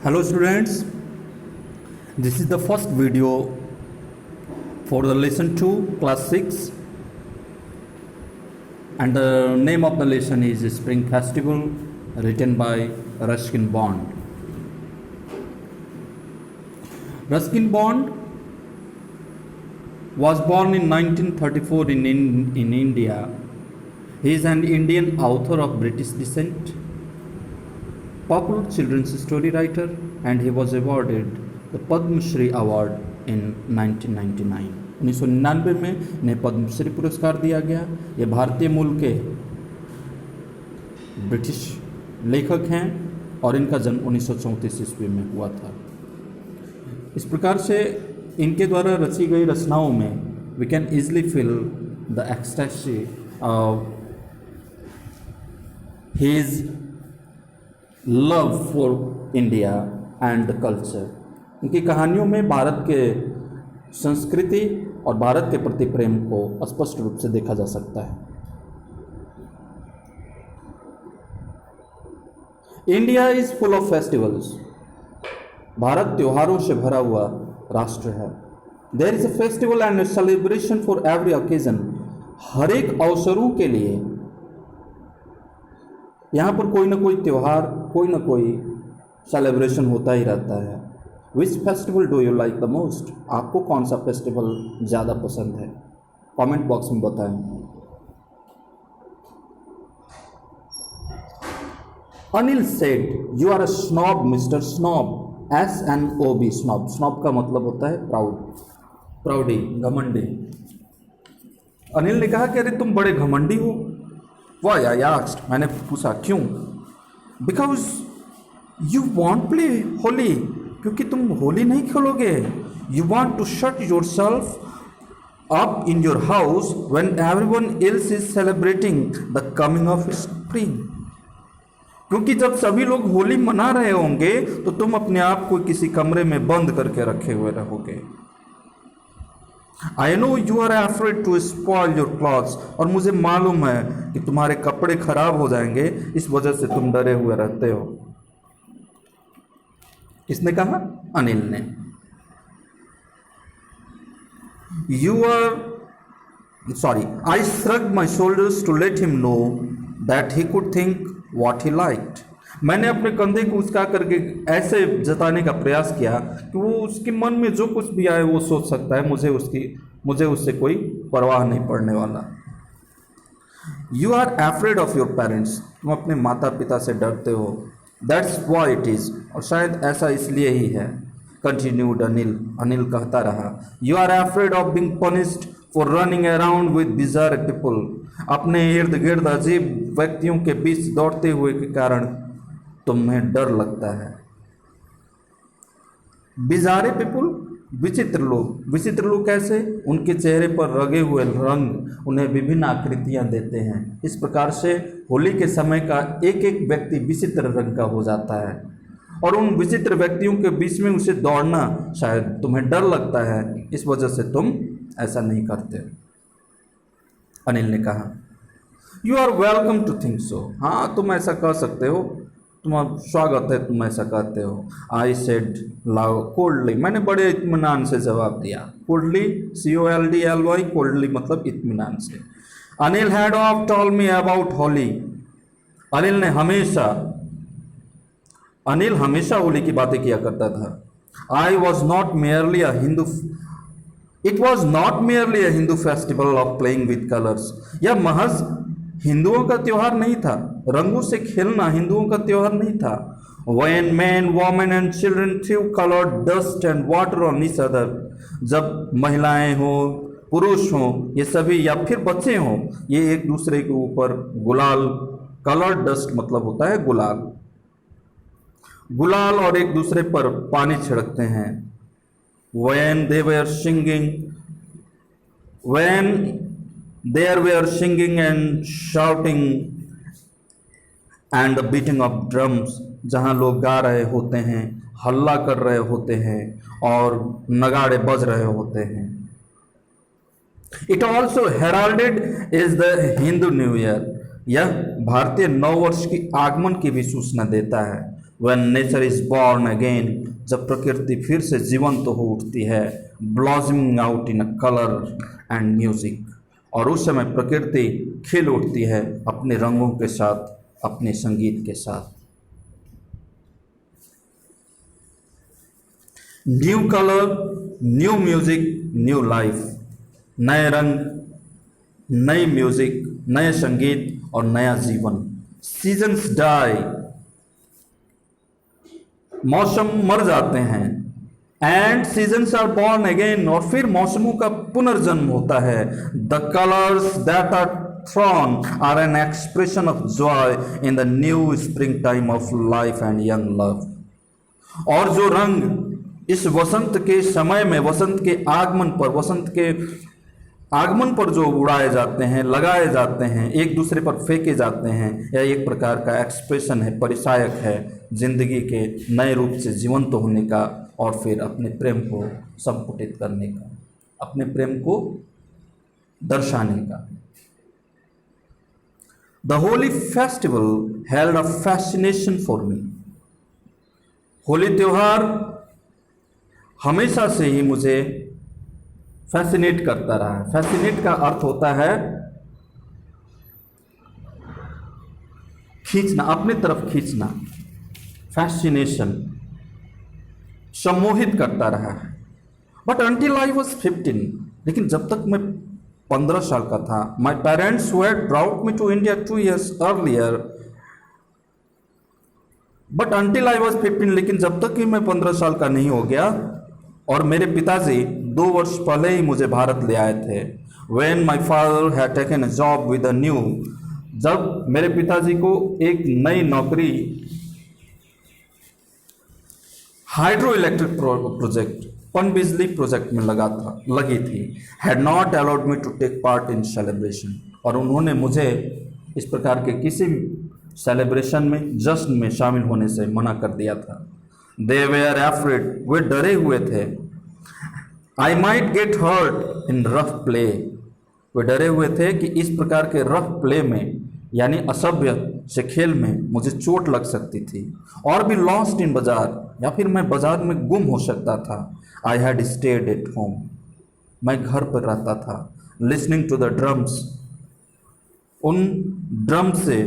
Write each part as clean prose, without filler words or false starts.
Hello students, this is the first video for the lesson 2 class 6 and the name of the lesson is Spring Festival written by Ruskin Bond. Ruskin Bond was born in 1934 in India. He is an Indian author of British descent, popular children's story writer, and he was awarded the Padma Shri Award in 1999. 1999 में इन्हें पद्म श्री पुरस्कार दिया गया। ये भारतीय मूल के British लेखक हैं और इनका जन्म 1934 ईस्वी में हुआ था। इस प्रकार से इनके द्वारा रची गई रचनाओं में we can easily feel the ecstasy of his love for India and culture. इनकी कहानियों में भारत के संस्कृति और भारत के प्रति प्रेम को स्पष्ट रूप से देखा जा सकता है। India is full of festivals. Bharat त्योहारों से भरा हुआ राष्ट्र है। There is a festival and celebration for every occasion. हर एक अवसरों के लिए यहाँ पर कोई ना कोई त्यौहार, कोई ना कोई सेलिब्रेशन होता ही रहता है। Which festival do you like the most? आपको कौन सा फेस्टिवल ज़्यादा पसंद है? कमेंट बॉक्स में बताएं। Anil said you are a snob mister snob. SNOB snob. Snob का मतलब होता है प्राउड, प्राउडी, घमंडी। अनिल ने कहा कि अरे तुम बड़े घमंडी हो। वाई आई आस्क्ड, मैंने पूछा क्यों? Because you won't play Holi, क्योंकि तुम होली नहीं खेलोगे। You want to shut yourself up in your house when everyone else is celebrating the coming of spring. क्योंकि जब सभी लोग होली मना रहे होंगे तो तुम अपने आप को किसी कमरे में बंद करके रखे हुए रहोगे। I know you are afraid to spoil your clothes, और मुझे मालूम है कि तुम्हारे कपड़े खराब हो जाएंगे, इस वजह से तुम डरे हुए रहते हो। किसने कहा? अनिल ने। I shrugged my shoulders to let him know that he could think what he liked. मैंने अपने कंधे को उचका करके ऐसे जताने का प्रयास किया कि वो उसके मन में जो कुछ भी आए वो सोच सकता है, मुझे उससे कोई परवाह नहीं पड़ने वाला। You are afraid of your parents. तुम अपने माता पिता से डरते हो। दैट्स व्हाई इट इज, और शायद ऐसा इसलिए ही है। कंटिन्यूड अनिल कहता रहा। You are afraid of being punished for running around with bizarre people. अपने इर्द गिर्द अजीब व्यक्तियों के बीच दौड़ते हुए के कारण तुम्हें डर लगता है। बिजारे पीपुल, विचित्र लोग। विचित्र लोग कैसे? उनके चेहरे पर रगे हुए रंग उन्हें विभिन्न आकृतियां देते हैं। इस प्रकार से होली के समय का एक एक व्यक्ति विचित्र रंग का हो जाता है और उन विचित्र व्यक्तियों के बीच में उसे दौड़ना शायद तुम्हें डर लगता है, इस वजह से तुम ऐसा नहीं करते। अनिल ने कहा। You are welcome to think so. हाँ, तुम ऐसा कह सकते हो, तुम्हारा स्वागत है, तुम ऐसा कहते हो। I said coldly. मैंने बड़े इत्मीनान से जवाब दिया। कोल्डली, COLDLY, कोल्डली मतलब इत्मीनान से। Anil had of told me about Holi. Anil हमेशा होली की बातें किया करता था। It was not merely a Hindu festival of playing with colours. यह महज हिंदुओं का त्योहार नहीं था। रंगों से खेलना हिंदुओं का त्योहार नहीं था। When men, women and children threw colored dust and water on each other, जब महिलाएं हो, पुरुष हो, ये सभी या फिर बच्चे हों, ये एक दूसरे के ऊपर गुलाल, कलर्ड डस्ट मतलब होता है गुलाल और एक दूसरे पर पानी छिड़कते हैं। When they were singing and shouting and the beating of drums, जहाँ लोग गा रहे होते हैं, हल्ला कर रहे होते हैं और नगाड़े बज रहे होते हैं। It also heralded is the Hindu New Year. यह भारतीय नव वर्ष की आगमन की भी सूचना देता है। When nature is born again, जब प्रकृति फिर से जीवंत हो उठती है, blossoming out in a colour and music, और उस समय प्रकृति खिल उठती है अपने रंगों के साथ, अपने संगीत के साथ। New colour, new music, new life, नए रंग, नई म्यूजिक, नए संगीत और नया जीवन। सीजन्स डाई, मौसम मर जाते हैं, and seasons are born again, और फिर मौसमों का पुनर्जन्म होता है। The colours that are thrown are an expression of joy in the new spring time of life and young love. और जो रंग इस वसंत के समय में, वसंत के आगमन पर जो उड़ाए जाते हैं, लगाए जाते हैं, एक दूसरे पर फेंके जाते हैं, यह एक प्रकार का एक्सप्रेशन है, परिचायक है जिंदगी के नए रूप से जीवंत होने का, और फिर अपने प्रेम को संपुटित करने का, अपने प्रेम को दर्शाने का। The Holi festival held a fascination for me. Holi त्योहार हमेशा से ही मुझे फैसिनेट करता रहा है। फैसिनेट का अर्थ होता है खींचना, अपने तरफ खींचना। फैसिनेशन, सम्मोहित करता रहा है। बट अंटिल आई वॉज 15, लेकिन जब तक मैं 15 साल का था, my parents had brought me to India 2 years earlier, but until I was 15, लेकिन जब तक कि मैं 15 साल का नहीं हो गया, और मेरे पिताजी 2 वर्ष पहले ही मुझे भारत ले आए थे। When my father had taken a job with a new, जब मेरे पिताजी को एक नई नौकरी हाइड्रो इलेक्ट्रिक प्रोजेक्ट, पनबिजली प्रोजेक्ट में लगी थी, had not allowed me to take part in celebration, और उन्होंने मुझे इस प्रकार के किसी भी सेलिब्रेशन में, जश्न में शामिल होने से मना कर दिया था। They were afraid, वे डरे हुए थे। I might get hurt in rough play, वे डरे हुए थे कि इस प्रकार के रफ प्ले में, यानी असभ्य से खेल में मुझे चोट लग सकती थी, और भी लॉस्ट इन बाजार, या फिर मैं बाजार में गुम हो सकता था। I had stayed at home, मैं घर पर रहता था। Listening to the drums, उन ड्रम से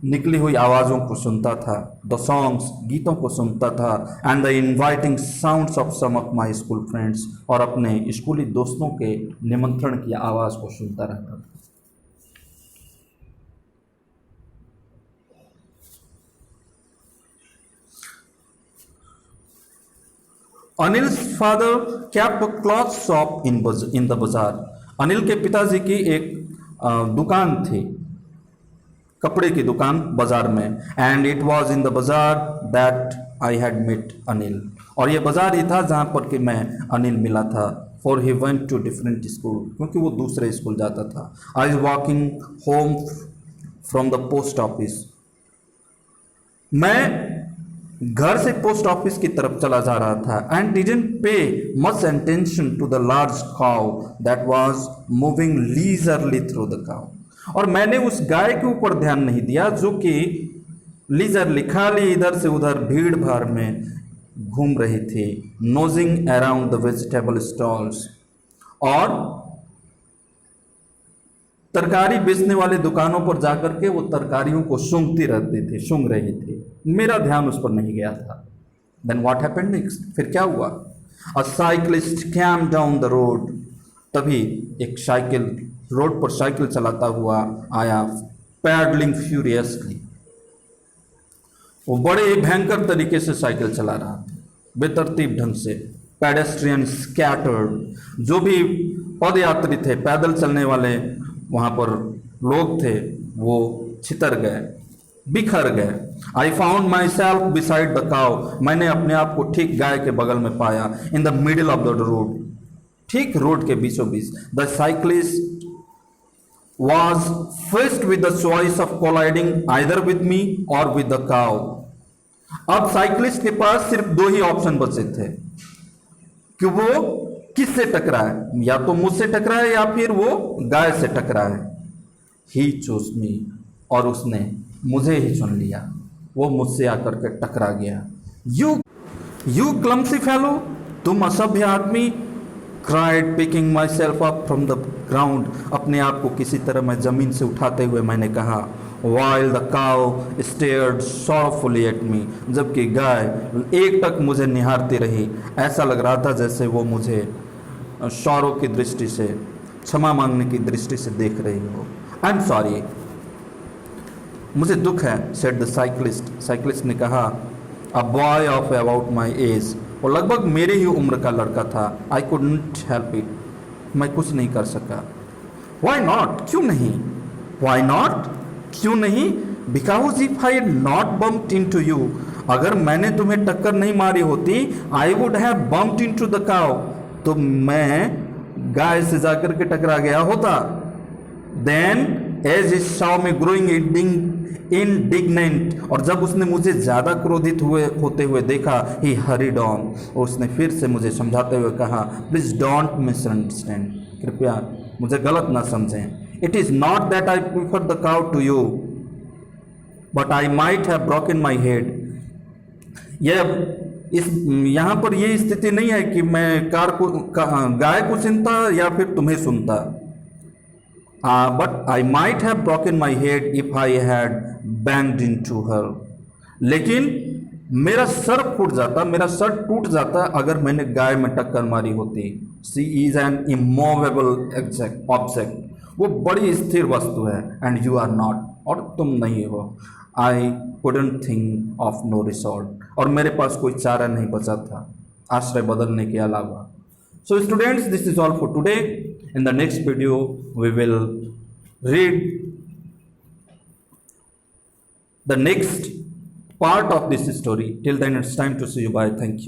निकली हुई आवाज़ों को सुनता था। द सॉन्ग्स, गीतों को सुनता था। And the inviting sounds of some of my school friends, और अपने स्कूली दोस्तों के निमंत्रण की आवाज़ को सुनता रहता था। Anil's father kept a cloth shop in the बाजार। अनिल के पिताजी की एक दुकान थी, कपड़े की दुकान बाजार में। And it was in the bazaar that I had met Anil, और ये बाजार ही था जहाँ पर कि मैं अनिल मिला था। For he went to different school, क्योंकि वो दूसरे स्कूल जाता था। I was walking home from the post office, मैं घर से पोस्ट ऑफिस की तरफ चला जा रहा था। And didn't pay much attention to the large cow that was moving leisurely through the cow, और मैंने उस गाय के ऊपर ध्यान नहीं दिया जो कि लीजरली, खाली इधर से उधर भीड़ भाड़ में घूम रही थी। नोजिंग अराउंड द वेजिटेबल स्टॉल्स, और तरकारी बेचने वाले दुकानों पर जाकर के वो तरकारियों को सूंघती रहती थी, सूंघ रही थी। मेरा ध्यान उस पर नहीं गया था। देन व्हाट हैपेंड नेक्स्ट, फिर क्या हुआ? अ cyclist came down the road, तभी एक साइकिल, रोड पर साइकिल चलाता हुआ आया, पैडलिंग फ्यूरियसली। वो बड़े भयंकर तरीके से साइकिल चला रहा था, बेतरतीब ढंग से। पेडेस्ट्रियन स्कैटर्ड, जो भी पदयात्री थे, पैदल चलने वाले वहाँ पर लोग थे, वो छितर गए, बिखर गए। I found my self beside the cow, मैंने अपने आप को ठीक गाय के बगल में पाया। In the middle of the road, ठीक रोड के बीचों बीच। The cyclist was faced with the choice of colliding either with me or with the cow. अब साइक्लिस्ट के पास सिर्फ 2 ही ऑप्शन बचे थे कि वो किससे टकराए, या तो मुझसे टकराए या फिर वो गाय से टकराए। ही चूज मी, और उसने मुझे ही चुन लिया। वो मुझसे आकर के टकरा गया। यू क्लम्सी फेलो, तुम असभ्य आदमी। Cried picking my self up from the ground, अपने आप को किसी तरह मैं ज़मीन से उठाते हुए मैंने कहा। While the cow stared sorrowfully at me, जबकि गाय एकटक मुझे निहारती रही। ऐसा लग रहा था जैसे वो मुझे शौरों की दृष्टि से, क्षमा मांगने की दृष्टि से देख रही हो। आई एम सॉरी, मुझे दुख है, सेड द साइक्लिस्ट ने कहा। A boy of about my age, वो लगभग मेरे ही उम्र का लड़का था। आई कुडंट हेल्प इट, मैं कुछ नहीं कर सका। वाई नॉट, क्यों नहीं? वाई नॉट, क्यों नहीं? Because if I not bumped into you, अगर मैंने तुम्हें टक्कर नहीं मारी होती, I would have bumped into the cow, तो मैं गाय से जाकर के टकरा गया होता। Then as is saw me growing indignant, और जब उसने मुझे ज़्यादा क्रोधित होते हुए देखा, ही हरीड ऑन, और उसने फिर से मुझे समझाते हुए कहा, प्लीज डोंट मिसअंडरस्टैंड, कृपया मुझे गलत ना समझें। It is not that I prefer the cow to you, but I might have broken my head. यहाँ पर ये स्थिति नहीं है कि मैं गाय को सुनता या फिर तुम्हें सुनता। But I might have broken my head if I had banged into हर, लेकिन मेरा सर फूट जाता, मेरा सर टूट जाता अगर मैंने गाय में टक्कर मारी होती। She is an immovable object, वो बड़ी स्थिर वस्तु है, एंड यू आर नॉट, और तुम नहीं हो। I couldn't think of no resort, और मेरे पास कोई चारा नहीं बचा था आश्रय बदलने के अलावा। So students, this is all for today. In the next video, we will read the next part of this story. Till then, it's time to say bye. Thank you.